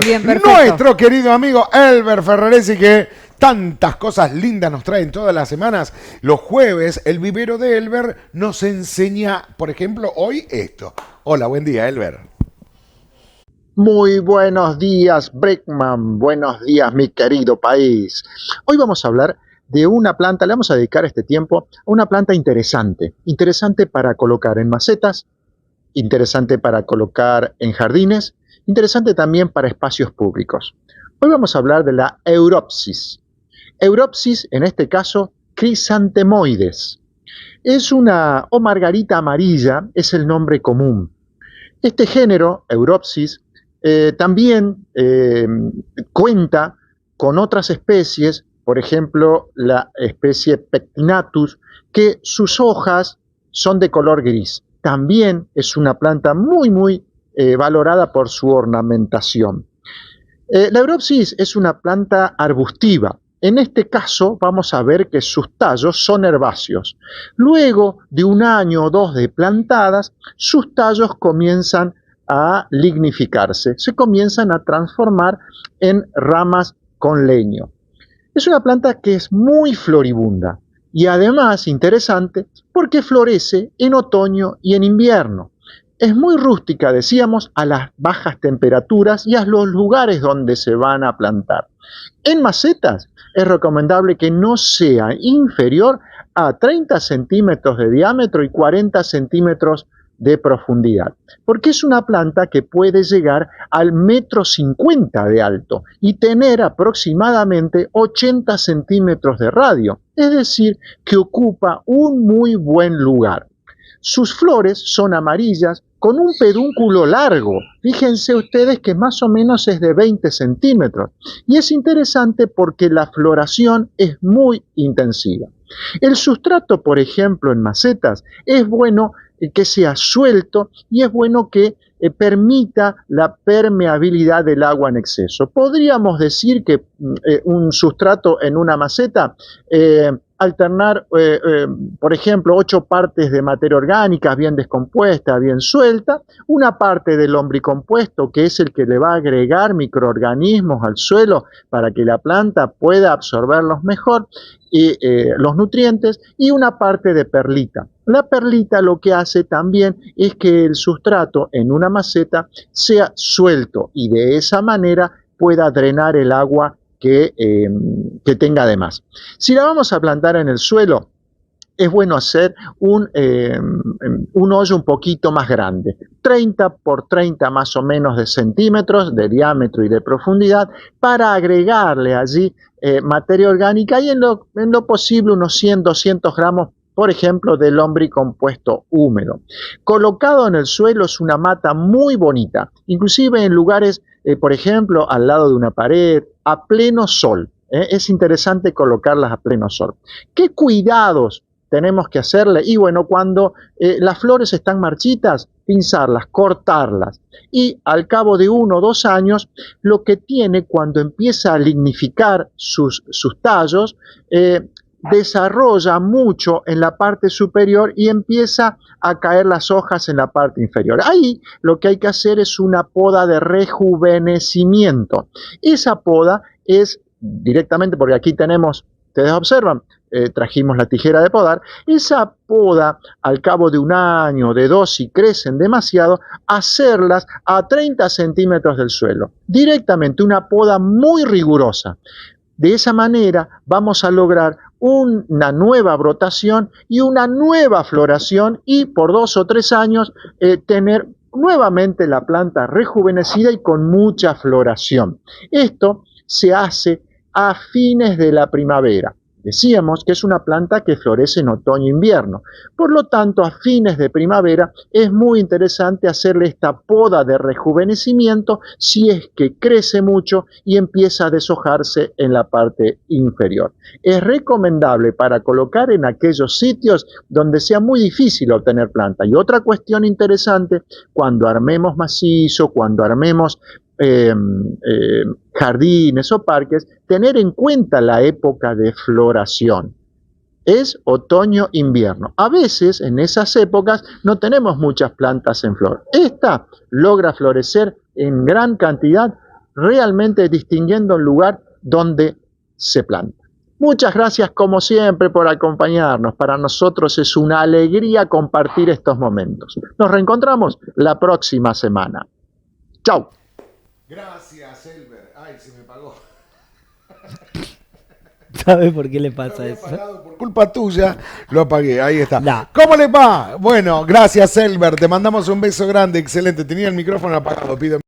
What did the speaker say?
Bien, perfecto. Nuestro querido amigo Elber Ferraresi, que tantas cosas lindas nos traen todas las semanas. Los jueves, el vivero de Elber nos enseña, por ejemplo, hoy esto. Hola, buen día, Elber. Muy buenos días, Breckman. Buenos días, mi querido país. Hoy vamos a hablar de una planta, le vamos a dedicar este tiempo a una planta interesante. Interesante para colocar en macetas, interesante para colocar en jardines, interesante también para espacios públicos. Hoy vamos a hablar de la Europsis. Europsis, en este caso, Chrysanthemoides. Es una, o margarita amarilla, es el nombre común. Este género, Europsis, también cuenta con otras especies, por ejemplo, la especie Pectinatus, que sus hojas son de color gris. También es una planta muy valorada por su ornamentación. La Europsis es una planta arbustiva. En este caso vamos a ver que sus tallos son herbáceos. Luego de un año o dos de plantadas, sus tallos comienzan a lignificarse, se comienzan a transformar en ramas con leño. Es una planta que es muy floribunda y además interesante porque florece en otoño y en invierno. Es muy rústica, decíamos, a las bajas temperaturas y a los lugares donde se van a plantar. En macetas es recomendable que no sea inferior a 30 centímetros de diámetro y 40 centímetros de profundidad, porque es una planta que puede llegar al 1,50 m de alto y tener aproximadamente 80 centímetros de radio, es decir, que ocupa un muy buen lugar. Sus flores son amarillas con un pedúnculo largo, fíjense ustedes que más o menos es de 20 centímetros, y es interesante porque la floración es muy intensiva. El sustrato, por ejemplo, en macetas, es bueno que sea suelto y es bueno que permita la permeabilidad del agua en exceso. Podríamos decir que un sustrato en una maceta, alternar, por ejemplo, 8 partes de materia orgánica bien descompuesta, bien suelta, una parte del lombricompuesto, que es el que le va a agregar microorganismos al suelo para que la planta pueda absorberlos mejor, y los nutrientes, y una parte de perlita. La perlita lo que hace también es que el sustrato en una maceta sea suelto y de esa manera pueda drenar el agua que tenga de más. Si la vamos a plantar en el suelo, es bueno hacer un hoyo un poquito más grande, 30 por 30 más o menos de centímetros de diámetro y de profundidad, para agregarle allí materia orgánica y en lo posible unos 100-200 gramos, por ejemplo, de lombricompuesto húmedo. Colocado en el suelo es una mata muy bonita, inclusive en lugares, por ejemplo, al lado de una pared, a pleno sol. Es interesante colocarlas a pleno sol. ¿Qué cuidados tenemos que hacerle? Y bueno, cuando las flores están marchitas, pinzarlas, cortarlas. Y al cabo de 1 o 2 años, lo que tiene cuando empieza a lignificar sus tallos, desarrolla mucho en la parte superior y empieza a caer las hojas en la parte inferior. Ahí lo que hay que hacer es una poda de rejuvenecimiento. Esa poda es directamente, porque aquí tenemos, ustedes observan, trajimos la tijera de podar, esa poda al cabo de 1 año, de 2, si crecen demasiado, hacerlas a 30 centímetros del suelo. Directamente, una poda muy rigurosa. De esa manera vamos a lograr una nueva brotación y una nueva floración y por 2 o 3 años tener nuevamente la planta rejuvenecida y con mucha floración. Esto se hace a fines de la primavera. Decíamos que es una planta que florece en otoño e invierno. Por lo tanto, a fines de primavera es muy interesante hacerle esta poda de rejuvenecimiento si es que crece mucho y empieza a deshojarse en la parte inferior. Es recomendable para colocar en aquellos sitios donde sea muy difícil obtener planta. Y otra cuestión interesante, cuando armemos macizo, cuando armemos jardines o parques, tener en cuenta la época de floración. es otoño-invierno. A veces en esas épocas no tenemos muchas plantas en flor. Esta logra florecer en gran cantidad, realmente distinguiendo el lugar donde se planta. Muchas gracias como siempre por acompañarnos. Para nosotros es una alegría compartir estos momentos. Nos reencontramos la próxima semana. Chau. Gracias, Elber. Ay, se me pagó. ¿Sabes por qué le pasa eso? Por culpa tuya, lo apagué. Ahí está. No. ¿Cómo le va? Bueno, gracias, Elber. Te mandamos un beso grande. Excelente. Tenía el micrófono apagado. Pido